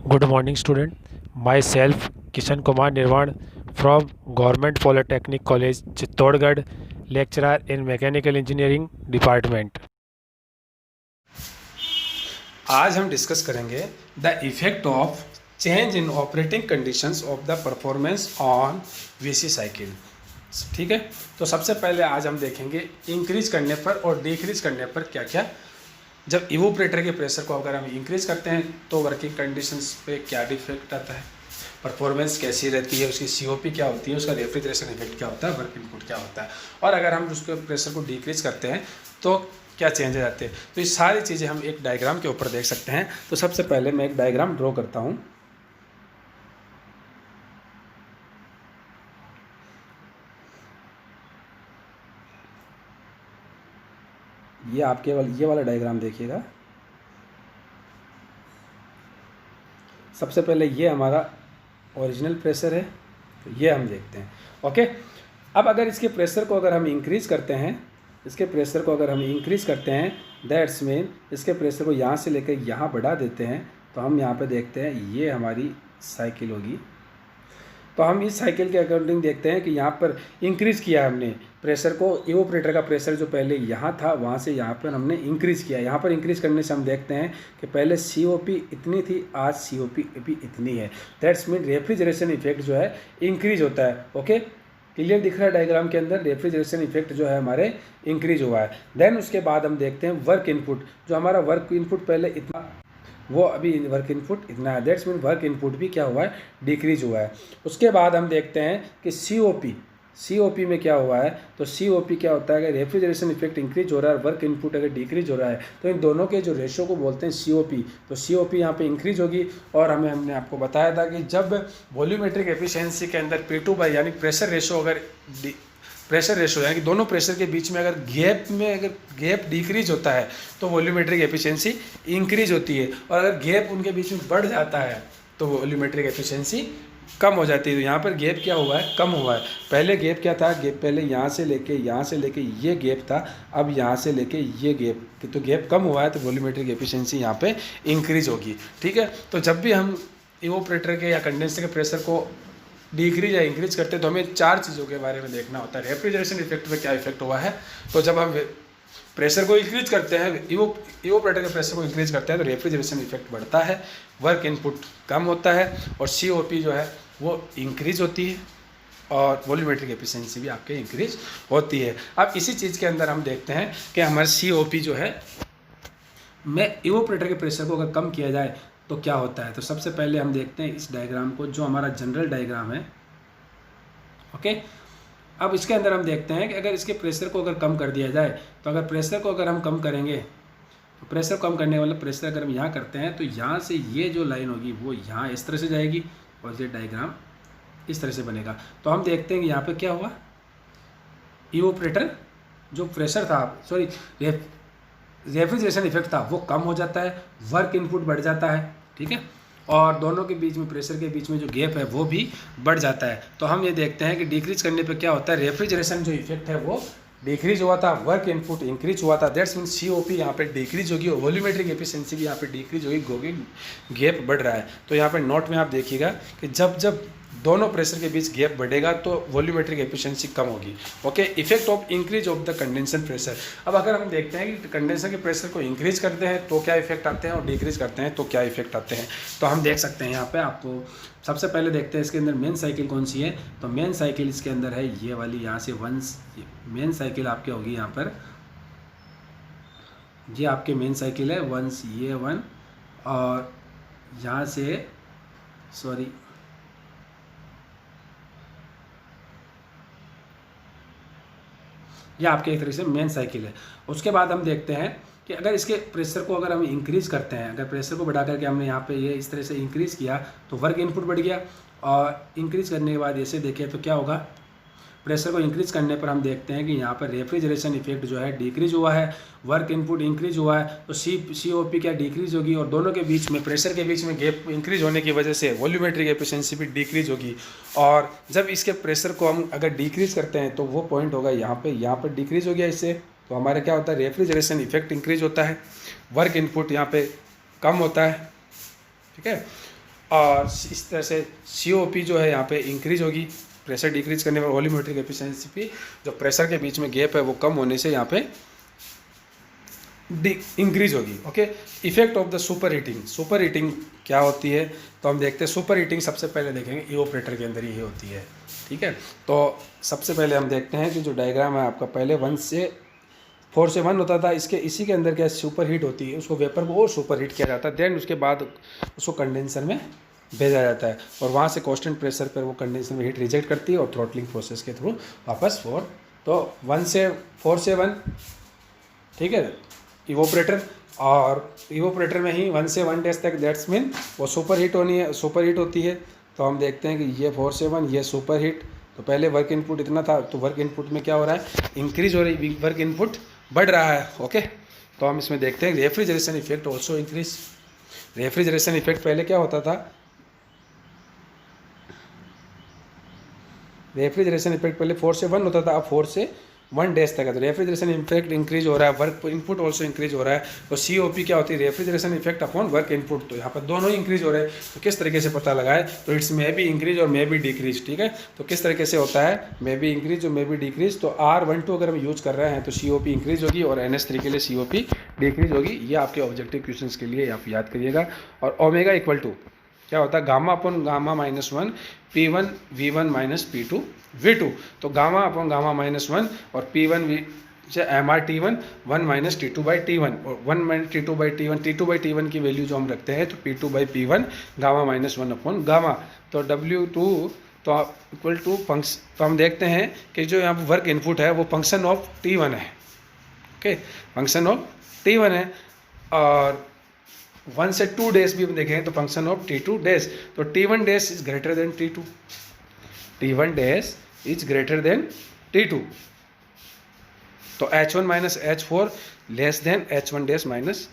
Good morning, student. Myself, Kishan Kumar Nirvan from Government Polytechnic College, Chittorgarh, lecturer in Mechanical Engineering Department. आज हम discuss करेंगे the effect of change in operating conditions of the performance on VC cycle. ठीक है, तो सबसे पहले आज हम देखेंगे इंक्रीज करने पर और डिक्रीज करने पर क्या क्या। जब इवोपरेटर के प्रेशर को अगर हम इंक्रीज करते हैं तो वर्किंग कंडीशंस पे क्या डिफेक्ट आता है, परफॉर्मेंस कैसी रहती है, उसकी सीओपी क्या होती है, उसका रेफ्रिजरेशन इफेक्ट क्या होता है, वर्क इनपुट क्या होता है, और अगर हम उसके प्रेशर को डिक्रीज करते हैं तो क्या चेंज आते हैं। तो ये सारी चीज़ें हम एक डायग्राम के ऊपर देख सकते हैं। तो सबसे पहले मैं एक डायग्राम ड्रॉ करता हूँ। ये आपके ये वाला डायग्राम देखिएगा। सबसे पहले ये हमारा ओरिजिनल प्रेशर है, तो ये हम देखते हैं। ओके, अब अगर इसके प्रेशर को अगर हम इंक्रीज करते हैं, इसके प्रेशर को अगर हम इंक्रीज करते हैं, दैट्स मीन इसके प्रेशर को यहाँ से लेकर यहाँ बढ़ा देते हैं, तो हम यहाँ पे देखते हैं ये हमारी साइकिल होगी। तो हम इस साइकिल के अकॉर्डिंग देखते हैं कि यहाँ पर इंक्रीज़ किया है हमने प्रेशर को। इवोपरेटर का प्रेशर जो पहले यहाँ था वहाँ से यहाँ पर हमने इंक्रीज़ किया। यहाँ पर इंक्रीज़ करने से हम देखते हैं कि पहले COP इतनी थी, आज COP भी इतनी है। दैट्स मीन रेफ्रिजरेशन इफेक्ट जो है इंक्रीज होता है। ओके, क्लियर दिख रहा है डायग्राम के अंदर, रेफ्रिजरेशन इफेक्ट जो है हमारे इंक्रीज हुआ है। देन उसके बाद हम देखते हैं वर्क इनपुट। जो हमारा वर्क इनपुट पहले इतना, वो अभी वर्क इनपुट इतना है। दैट्स मीन वर्क इनपुट भी क्या हुआ है, डिक्रीज हुआ है। उसके बाद हम देखते हैं कि COP में क्या हुआ है। तो COP क्या होता है, अगर रेफ्रिजरेशन इफेक्ट इंक्रीज हो रहा है, वर्क इनपुट अगर डिक्रीज हो रहा है, तो इन दोनों के जो रेशो को बोलते हैं COP। तो COP यहाँ पे इंक्रीज होगी। और हमने आपको बताया था कि जब वॉल्यूमेट्रिक एफिशिएंसी के अंदर P2 यानी प्रेशर रेशो यानी कि दोनों प्रेशर के बीच में अगर गैप डिक्रीज होता है तो वॉल्यूमेट्रिक एफिशिएंसी इंक्रीज होती है, और अगर गैप उनके बीच में बढ़ जाता है तो वॉल्यूमेट्रिक एफिशिएंसी कम हो जाती है। तो यहाँ पर गैप क्या हुआ है, कम हुआ है। पहले गैप क्या था, गैप पहले यहाँ से लेके ये गैप था, अब यहाँ से लेके ये गैप, तो गैप कम हुआ है, तो वॉल्यूमेट्रिक एफिशिएंसी यहाँ पे इंक्रीज होगी। ठीक है, तो जब भी हम इवोपरेटर के या कंडेंसर के प्रेशर को डिक्रीज या इंक्रीज करते हैं तो हमें चार चीज़ों के बारे में देखना होता है। रेफ्रिजरेशन इफेक्ट में क्या इफेक्ट हुआ है, तो जब हम प्रेशर को इंक्रीज करते हैं, इवोपरेटर के प्रेशर को इंक्रीज करते हैं तो रेफ्रिजरेशन इफेक्ट बढ़ता है, वर्क इनपुट कम होता है, और COP जो है वो इंक्रीज होती है, और वॉल्यूमेट्रिक एफिशिएंसी भी आपके इंक्रीज होती है। अब इसी चीज़ के अंदर हम देखते हैं कि हमारे COP जो है में इवोपरेटर के प्रेशर को अगर कम किया जाए तो क्या होता है। तो सबसे पहले हम देखते हैं इस डायग्राम को, जो हमारा जनरल डायग्राम है। ओके, अब इसके अंदर हम देखते हैं कि अगर इसके प्रेशर को अगर कम कर दिया जाए, तो अगर प्रेशर को अगर हम कम करेंगे, तो प्रेशर कम करने वाला प्रेशर अगर हम यहाँ करते हैं तो यहाँ से ये जो लाइन होगी वो यहाँ इस तरह से जाएगी, और ये डायग्राम इस तरह से बनेगा। तो हम देखते हैं कि यहाँ पे क्या हुआ, इवोपरेटर जो प्रेशर था, सॉरी रेफ्रिजरेशन इफेक्ट था, वो कम हो जाता है, वर्क इनपुट बढ़ जाता है। ठीक है, और दोनों के बीच में प्रेशर के बीच में जो गैप है वो भी बढ़ जाता है। तो हम ये देखते हैं कि डिक्रीज करने पे क्या होता है, रेफ्रिजरेशन जो इफेक्ट है वो डिक्रीज हुआ था, वर्क इनपुट इंक्रीज हुआ था। दैट्स मीन COP यहाँ पे डिक्रीज होगी, और वॉल्यूमेट्रिक एफिशिएंसी भी यहाँ पे डिक्रीज होगी, क्योंकि गैप बढ़ रहा है। तो यहाँ पे नोट में आप देखिएगा कि जब जब दोनों प्रेशर के बीच गैप बढ़ेगा तो वॉल्यूमेट्रिक एफिशिएंसी कम होगी। Okay, effect of increase of the condenser pressure. अब अगर हम देखते हैं कि कंडेंसर के प्रेशर को इंक्रीज करते हैं तो क्या इफेक्ट आते हैं, और डिक्रीज करते हैं तो क्या इफेक्ट आते हैं। तो हम देख सकते हैं यहाँ पे, आपको सबसे पहले देखते हैं इसके अंदर मेन साइकिल कौन सी है। तो मेन साइकिल इसके अंदर है ये वाली, यहाँ से वंस मेन साइकिल आपके होगी यहाँ पर, ये आपके मेन साइकिल है वंस ये वन, और यहाँ से सॉरी यह आपके एक तरह से मेन साइकिल है। उसके बाद हम देखते हैं कि अगर इसके प्रेशर को अगर हम इंक्रीज़ करते हैं, अगर प्रेशर को बढ़ा करके हमने यहाँ पे ये इस तरह से इंक्रीज़ किया तो वर्क इनपुट बढ़ गया, और इंक्रीज़ करने के बाद ऐसे देखिए तो क्या होगा, प्रेशर को इंक्रीज़ करने पर हम देखते हैं कि यहाँ पर रेफ्रिजरेशन इफेक्ट जो है डिक्रीज हुआ है, वर्क इनपुट इंक्रीज हुआ है, तो COP क्या डिक्रीज होगी, और दोनों के बीच में प्रेशर के बीच में गैप इंक्रीज होने की वजह से वॉल्यूमेट्रिक एफिशिएंसी भी डिक्रीज होगी। और जब इसके प्रेशर को हम अगर डिक्रीज करते हैं तो वो पॉइंट होगा यहाँ पर डिक्रीज हो गया इससे, तो हमारा क्या होता है, रेफ्रिजरेशन इफेक्ट इंक्रीज होता है, वर्क इनपुट यहाँ पे कम होता है। ठीक है, और इस तरह से COP जो है यहाँ पे इंक्रीज होगी, प्रेशर डिक्रीज करने पर वॉल्यूमेट्रिक एफिशिएंसी भी जो प्रेशर के बीच में गैप है वो कम होने से यहाँ पे इंक्रीज होगी। Okay, effect of the super heating क्या होती है, तो हम देखते हैं सुपर हीटिंग सबसे पहले देखेंगे इवोपरेटर के अंदर ही होती है। ठीक है, तो सबसे पहले हम देखते हैं कि जो डायग्राम है आपका पहले 4 से 1 होता था, इसी के अंदर क्या सुपर हीट होती है, उसको वेपर को और सुपर हीट किया जाता है, देन उसके बाद उसको कंडेंसर में भेजा जाता है और वहाँ से कांस्टेंट प्रेशर पर वो कंडेंसर में हीट रिजेक्ट करती है और थ्रॉटलिंग प्रोसेस के थ्रू वापस 4 से 1, ठीक है, इवोपरेटर। और इवोपरेटर में ही 1 से 1 डेज तक दैट्स मीन वो सुपर हीट होती है। तो हम देखते हैं कि ये 4 से 1 ये सुपर हीट, तो पहले वर्क इनपुट इतना था, तो वर्क इनपुट में क्या हो रहा है, इंक्रीज हो रही, वर्क इनपुट बढ़ रहा है। ओके, तो हम इसमें देखते हैं refrigeration effect also increase. Refrigeration effect पहले क्या होता था, रेफ्रिजरेशन इफेक्ट पहले 4 से 1 होता था, अब 4 से 1 डेज तक है। तो रेफ्रिजरेशन इफेक्ट इंक्रीज हो रहा है, वर्क इनपुट ऑल्सो इंक्रीज हो रहा है। तो COP क्या होती है, refrigeration effect upon work input, तो यहाँ पर दोनों ही इंक्रीज हो रहे हैं। तो किस तरीके से पता लगाए, तो इट्स मे बी इंक्रीज और मे बी डिक्रीज। ठीक है, तो किस तरीके से होता है, मे बी इंक्रीज और मे बी डिक्रीज। तो R12 अगर हम यूज कर रहे हैं तो COP इंक्रीज होगी और NH3 के लिए COP डिक्रीज होगी। ये आपके ऑब्जेक्टिव क्वेश्चन के लिए आप याद करिएगा। और ओमेगा इक्वल टू क्या होता है, gamma upon gamma -1 P1 V1 minus P2 V2। तो गामा अपॉन गामा -1 और P1 MRT1 1 माइनस T2/T1 और 1 माइनस T2/T1, T2/T1 की वैल्यू जो हम रखते हैं तो P2/P1 गामा -1 अपॉन गामा। तो W2 तो इक्वल टू तो हम देखते हैं कि जो यहाँ पर वर्क इनपुट है वो फंक्शन ऑफ T1 है। ओके, फंक्शन ऑफ T1 है। और 1 से 2 डेज भी हम देखें तो फंक्शन ऑफ T2 डेज। तो T1 days is greater than T2, T1 days is greater than T2। तो H1 minus H4 less than H1 days minus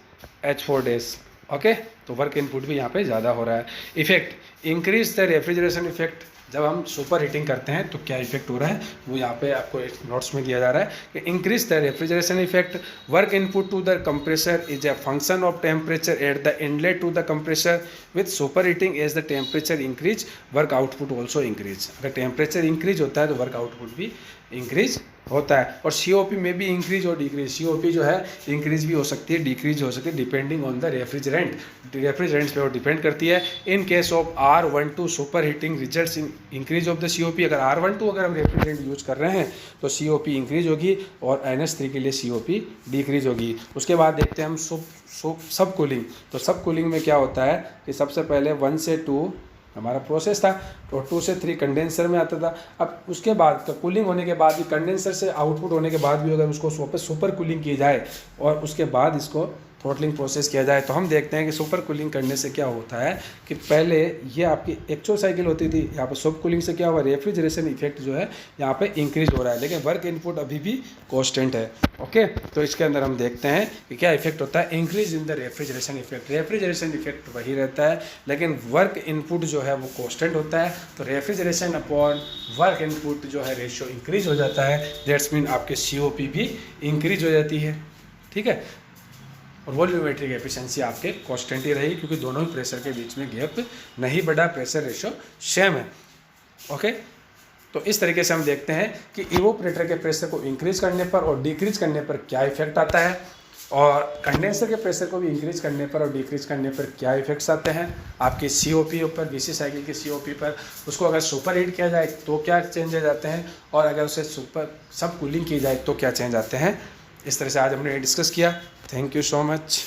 H4 days. Okay, तो वर्क इनपुट भी यहाँ पे ज़्यादा हो रहा है। Effect increase the refrigeration effect, जब हम सुपर हीटिंग करते हैं तो क्या इफेक्ट हो रहा है वो यहाँ पे आपको नोट्स में दिया जा रहा है कि increase the refrigeration effect, work input to the compressor is a function of temperature at the inlet to the compressor with super heating as the temperature increase work output also increase. अगर temperature increase होता है तो work output भी increase होता है। और COP में भी इंक्रीज और डिक्रीज, COP जो है इंक्रीज भी हो सकती है, डिक्रीज हो सकती है, डिपेंडिंग ऑन द रेफ्रिजरेंट्स पे वो डिपेंड करती है। In case of R12 super heating results in increase of the COP। अगर R12 अगर हम रेफ्रिजरेंट यूज कर रहे हैं तो COP इंक्रीज होगी और NH3 के लिए COP डिक्रीज होगी। उसके बाद देखते हैं हम सब कूलिंग। तो सब कूलिंग में क्या होता है कि सबसे पहले 1 से 2 हमारा प्रोसेस था, तो 2 से 3 कंडेंसर में आता था। अब उसके बाद कूलिंग होने के बाद भी, कंडेंसर से आउटपुट होने के बाद भी अगर उसको वापस सुपर कूलिंग की जाए और उसके बाद इसको थ्रॉटलिंग प्रोसेस किया जाए, तो हम देखते हैं कि सुपर कूलिंग करने से क्या होता है कि पहले ये आपकी एक्चुअल साइकिल होती थी, यहाँ पर सुपर कूलिंग से क्या हुआ, रेफ्रिजरेशन इफेक्ट जो है यहाँ पे इंक्रीज हो रहा है, लेकिन वर्क इनपुट अभी भी कांस्टेंट है। ओके, तो इसके अंदर हम देखते हैं कि क्या इफेक्ट होता है, increase in the refrigeration effect. Refrigeration effect वही रहता है लेकिन वर्क इनपुट जो है वो कांस्टेंट होता है। तो रेफ्रिजरेशन अपॉन वर्क इनपुट जो है रेशियो इंक्रीज हो जाता है, दैट्स मीन आपके COP भी इंक्रीज हो जाती है। ठीक है, और वॉल्यूमेट्रिक एफिशिएंसी आपके कांस्टेंट ही रहेगी क्योंकि दोनों ही प्रेशर के बीच में गैप नहीं बढ़ा, प्रेशर रेशियो सेम है। ओके, तो इस तरीके से हम देखते हैं कि इवोपरेटर के प्रेशर को इंक्रीज करने पर और डिक्रीज करने पर क्या इफेक्ट आता है, और कंडेंसर के प्रेशर को भी इंक्रीज करने पर और डिक्रीज करने पर क्या इफेक्ट्स आते हैं आपके COP ऊपर, BC साइकिल के COP पर। उसको अगर सुपर हीट किया जाए तो क्या चेंजेस आते हैं, और अगर उसे सब कूलिंग की जाए तो क्या चेंज आते हैं। इस तरह से आज हमने डिस्कस किया। Thank you so much.